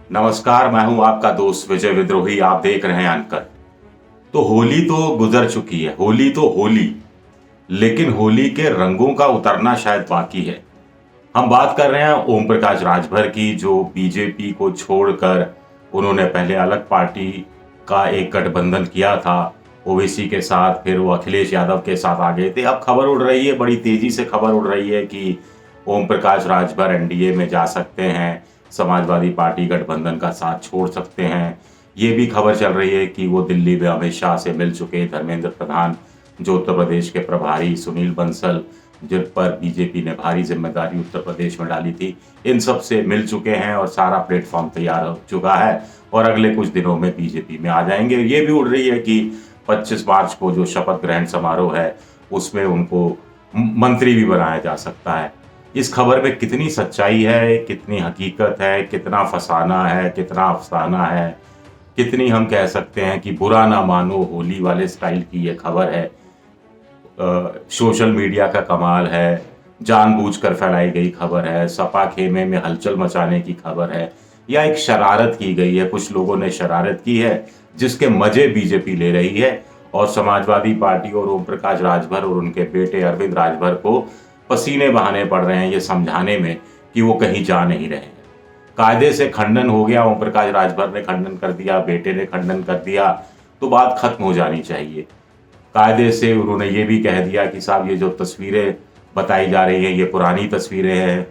नमस्कार, मैं हूं आपका दोस्त विजय विद्रोही। आप देख रहे हैं अनकर। तो होली तो गुजर चुकी है, होली तो होली, लेकिन होली के रंगों का उतरना शायद बाकी है। हम बात कर रहे हैं ओम प्रकाश राजभर की, जो बीजेपी को छोड़कर उन्होंने पहले अलग पार्टी का एक गठबंधन किया था ओवैसी के साथ, फिर वो अखिलेश यादव के साथ आ गए थे। अब खबर उड़ रही है, बड़ी तेजी से खबर उड़ रही है कि ओम प्रकाश राजभर एनडीए में जा सकते हैं, समाजवादी पार्टी गठबंधन का साथ छोड़ सकते हैं। ये भी खबर चल रही है कि वो दिल्ली में अमित शाह से मिल चुके, धर्मेंद्र प्रधान जो उत्तर प्रदेश के प्रभारी, सुनील बंसल जिन पर बीजेपी ने भारी जिम्मेदारी उत्तर प्रदेश में डाली थी, इन सब से मिल चुके हैं और सारा प्लेटफॉर्म तैयार हो चुका है और अगले कुछ दिनों में बीजेपी में आ जाएंगे। ये भी उड़ रही है कि 25 मार्च को जो शपथ ग्रहण समारोह है उसमें उनको मंत्री भी बनाया जा सकता है। इस खबर में कितनी सच्चाई है, कितनी हकीकत है, कितना फसाना है, कितना अफसाना है, कितनी हम कह सकते हैं कि बुरा ना मानो होली वाले स्टाइल की ये खबर है। सोशल मीडिया का कमाल है, जानबूझकर फैलाई गई खबर है, सपा खेमे में हलचल मचाने की खबर है, या एक शरारत की गई है, कुछ लोगों ने शरारत की है जिसके मजे बीजेपी ले रही है और समाजवादी पार्टी और ओम प्रकाश राजभर और उनके बेटे अरविंद राजभर को पसीने बहाने पड़ रहे हैं ये समझाने में कि वो कहीं जा नहीं रहे हैं। कायदे से खंडन हो गया, ओम प्रकाश राजभर ने खंडन कर दिया, बेटे ने खंडन कर दिया, तो बात खत्म हो जानी चाहिए। कायदे से उन्होंने ये भी कह दिया कि साहब ये जो तस्वीरें बताई जा रही हैं ये पुरानी तस्वीरें हैं,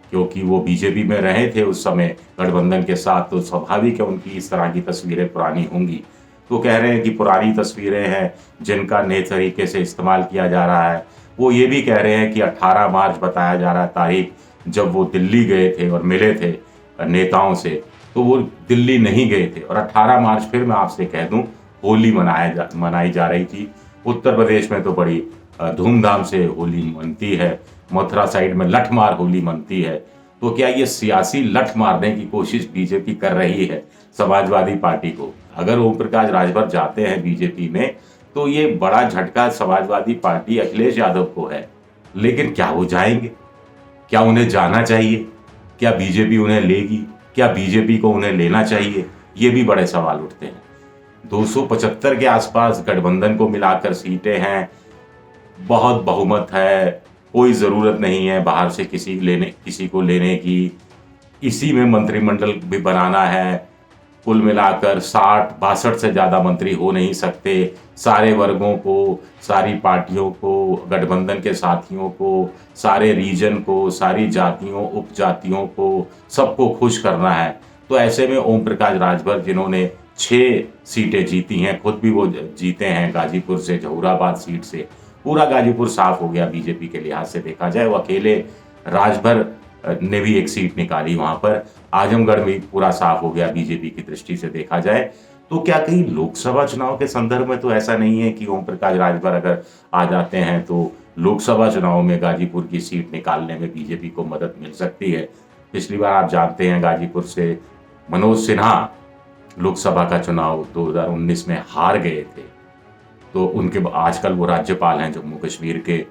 क्योंकि वो बीजेपी में रहे थे उस समय गठबंधन के साथ, तो स्वाभाविक है उनकी इस तरह की तस्वीरें पुरानी होंगी। तो कह रहे हैं कि पुरानी तस्वीरें हैं जिनका नए तरीके से इस्तेमाल किया जा रहा है। वो ये भी कह रहे हैं कि 18 मार्च बताया जा रहा है तारीख, जब वो दिल्ली गए थे और मिले थे नेताओं से, तो वो दिल्ली नहीं गए थे। और 18 मार्च फिर मैं आपसे कह दूं होली मनाई जा रही थी। उत्तर प्रदेश में तो बड़ी धूमधाम से होली मनती है, मथुरा साइड में लठमार होली मनती है। तो क्या ये सियासी लठ मारने की कोशिश बीजेपी कर रही है समाजवादी पार्टी को? अगर ओम प्रकाश राजभर जाते हैं बीजेपी में तो ये बड़ा झटका समाजवादी पार्टी अखिलेश यादव को है। लेकिन क्या वो जाएंगे? क्या उन्हें जाना चाहिए? क्या बीजेपी उन्हें लेगी? क्या बीजेपी को उन्हें लेना चाहिए? ये भी बड़े सवाल उठते हैं। 275 के आसपास गठबंधन को मिलाकर सीटें हैं, बहुत बहुमत है, कोई ज़रूरत नहीं है बाहर से किसी को लेने की। इसी में मंत्रिमंडल भी बनाना है। कुल मिलाकर 60-62 से ज़्यादा मंत्री हो नहीं सकते। सारे वर्गों को, सारी पार्टियों को, गठबंधन के साथियों को, सारे रीजन को, सारी जातियों, उपजातियों को, सबको खुश करना है। तो ऐसे में ओम प्रकाश राजभर जिन्होंने 6 सीटें जीती हैं, खुद भी वो जीते हैं गाजीपुर से, जहूराबाद सीट से, पूरा गाजीपुर साफ हो गया बीजेपी के लिहाज से देखा जाए। वो अकेले राजभर ने भी एक सीट निकाली वहां पर। आजमगढ़ में पूरा साफ हो गया बीजेपी की दृष्टि से देखा जाए। तो क्या कहीं लोकसभा चुनाव के संदर्भ में तो ऐसा नहीं है कि ओम प्रकाश राजभर अगर आ जाते हैं तो लोकसभा चुनाव में गाजीपुर की सीट निकालने में बीजेपी को मदद मिल सकती है? पिछली बार आप जानते हैं गाजीपुर से मनोज सिन्हा लोकसभा का चुनाव 2019 में हार गए थे। तो उनके आजकल वो राज्यपाल हैं जम्मू कश्मीर के।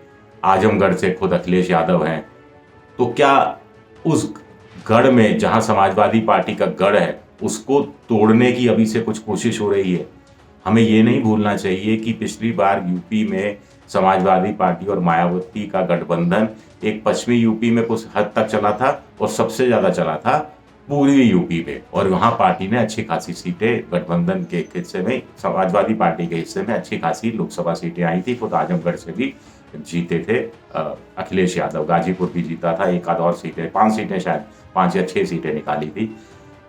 आजमगढ़ से खुद अखिलेश यादव हैं। तो क्या उस गढ़ में, जहां समाजवादी पार्टी का गढ़ है, उसको तोड़ने की अभी से कुछ कोशिश हो रही है? हमें ये नहीं भूलना चाहिए कि पिछली बार यूपी में समाजवादी पार्टी और मायावती का गठबंधन एक पश्चिमी यूपी में कुछ हद तक चला था और सबसे ज्यादा चला था पूर्वी यूपी में, और वहां पार्टी ने अच्छी खासी सीटें, गठबंधन के हिस्से में, समाजवादी पार्टी के हिस्से में अच्छी खासी लोकसभा सीटें आई थी। खुद आजमगढ़ से भी जीते थे अखिलेश यादव, गाजीपुर भी जीता था, एक आध और सीटें, 5 सीटें शायद, 5 या 6 सीटें निकाली थी।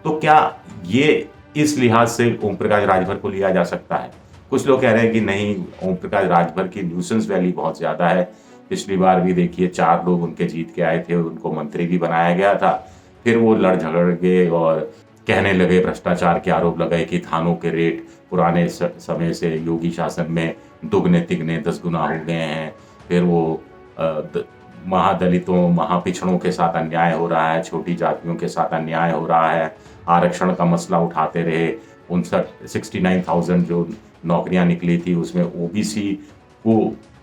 तो क्या ये इस लिहाज से ओम प्रकाश राजभर को लिया जा सकता है? कुछ लोग कह रहे हैं कि नहीं, ओम प्रकाश राजभर की न्यूसेंस वैल्यू बहुत ज्यादा है। पिछली बार भी देखिए 4 लोग उनके जीत के आए थे, उनको मंत्री भी बनाया गया था, फिर वो लड़ झगड़ गए और कहने लगे, भ्रष्टाचार के आरोप लगाए कि थानों के रेट पुराने समय से योगी शासन में दुगने तिगने 10 गुना हो गए हैं। फिर वो महादलितों, महापिछड़ों के साथ अन्याय हो रहा है, छोटी जातियों के साथ अन्याय हो रहा है, आरक्षण का मसला उठाते रहे। 69,000 जो नौकरियां निकली थी उसमें ओबीसी को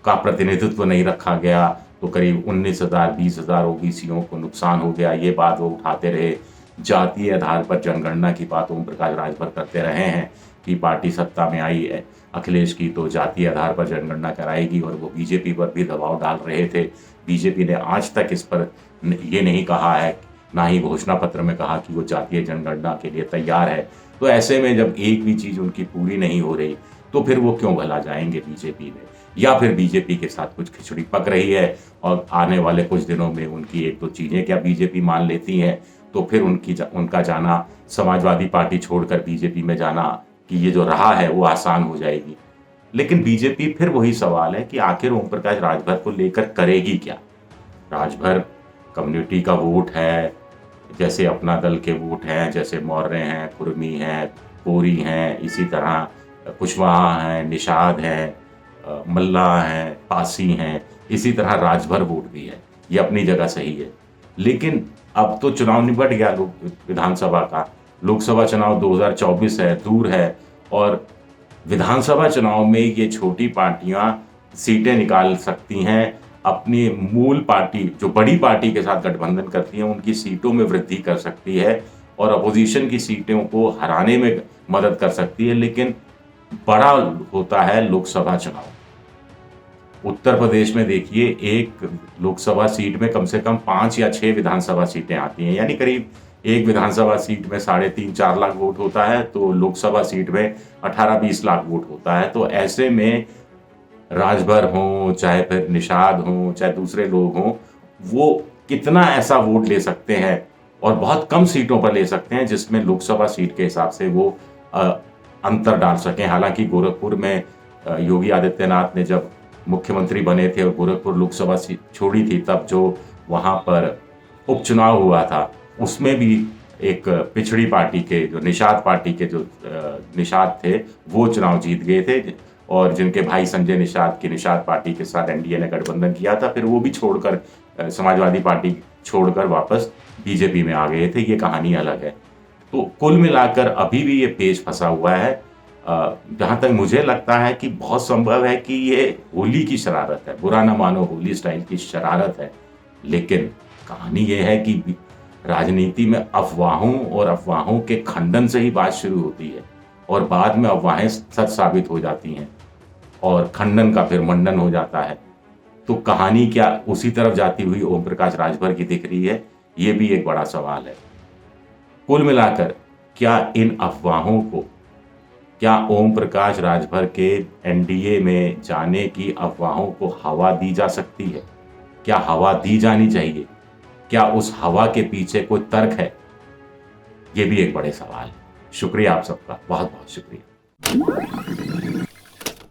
का प्रतिनिधित्व नहीं रखा गया, तो करीब 19,000 20,000 ओबीसीओं को नुकसान हो गया, ये बात वो उठाते रहे। जातीय आधार पर जनगणना की बात ओम प्रकाश राजभर करते रहे हैं कि पार्टी सत्ता में आई है अखिलेश की तो जातीय आधार पर जनगणना कराएगी, और वो बीजेपी पर भी दबाव डाल रहे थे। बीजेपी ने आज तक इस पर ये नहीं कहा है, ना ही घोषणा पत्र में कहा कि वो जातीय जनगणना के लिए तैयार है। तो ऐसे में जब एक भी चीज उनकी पूरी नहीं हो रही तो फिर वो क्यों भला जाएंगे बीजेपी में, या फिर बीजेपी के साथ कुछ खिचड़ी पक रही है और आने वाले कुछ दिनों में उनकी एक दो चीजें क्या बीजेपी मान लेती है तो फिर उनका जाना समाजवादी पार्टी छोड़कर बीजेपी में जाना कि ये जो रहा है वो आसान हो जाएगी। लेकिन बीजेपी फिर वही सवाल है कि आखिर ओम प्रकाश राजभर को लेकर करेगी क्या। राजभर कम्युनिटी का वोट है, जैसे अपना दल के वोट हैं, जैसे मौर्य हैं, कुर्मी हैं, कोरी हैं, इसी तरह कुशवाहा हैं, निषाद हैं, मल्ला हैं, पासी हैं, इसी तरह राजभर वोट भी है। ये अपनी जगह सही है। लेकिन अब तो चुनाव निपट गया विधानसभा का, लोकसभा चुनाव 2024 है, दूर है, और विधानसभा चुनाव में ये छोटी पार्टियां सीटें निकाल सकती हैं, अपनी मूल पार्टी जो बड़ी पार्टी के साथ गठबंधन करती है उनकी सीटों में वृद्धि कर सकती है और अपोजिशन की सीटों को हराने में मदद कर सकती है। लेकिन बड़ा होता है लोकसभा चुनाव। उत्तर प्रदेश में देखिए, एक लोकसभा सीट में कम से कम 5 या 6 विधानसभा सीटें आती हैं, यानी करीब एक विधानसभा सीट में 3.5-4 लाख वोट होता है, तो लोकसभा सीट में 18-20 लाख वोट होता है। तो ऐसे में राजभर हो, चाहे फिर निषाद हो, चाहे दूसरे लोग हों, वो कितना ऐसा वोट ले सकते हैं, और बहुत कम सीटों पर ले सकते हैं जिसमें लोकसभा सीट के हिसाब से वो अंतर डाल सकें। हालांकि गोरखपुर में योगी आदित्यनाथ ने जब मुख्यमंत्री बने थे और गोरखपुर लोकसभा सीट छोड़ी थी, तब जो वहां पर उपचुनाव हुआ था उसमें भी एक पिछड़ी पार्टी के जो निषाद पार्टी के जो निषाद थे वो चुनाव जीत गए थे, और जिनके भाई संजय निषाद की निषाद पार्टी के साथ एनडीए ने गठबंधन किया था, फिर वो भी छोड़कर समाजवादी पार्टी छोड़कर वापस बीजेपी में आ गए थे। ये कहानी अलग है। तो कुल मिलाकर अभी भी ये पेच फंसा हुआ है। जहां तक मुझे लगता है कि बहुत संभव है कि ये होली की शरारत है, बुरा ना मानो, होली स्टाइल की शरारत है। लेकिन कहानी ये है कि राजनीति में अफवाहों और अफवाहों के खंडन से ही बात शुरू होती है और बाद में अफवाहें सच साबित हो जाती हैं और खंडन का फिर मंडन हो जाता है। तो कहानी क्या उसी तरफ जाती हुई ओम प्रकाश राजभर की दिख रही है, ये भी एक बड़ा सवाल है। कुल मिलाकर क्या इन अफवाहों को, क्या ओम प्रकाश राजभर के एनडीए में जाने की अफवाहों को हवा दी जा सकती है? क्या हवा दी जानी चाहिए? क्या उस हवा के पीछे कोई तर्क है? ये भी एक बड़े सवाल है। शुक्रिया आप सबका, बहुत बहुत शुक्रिया।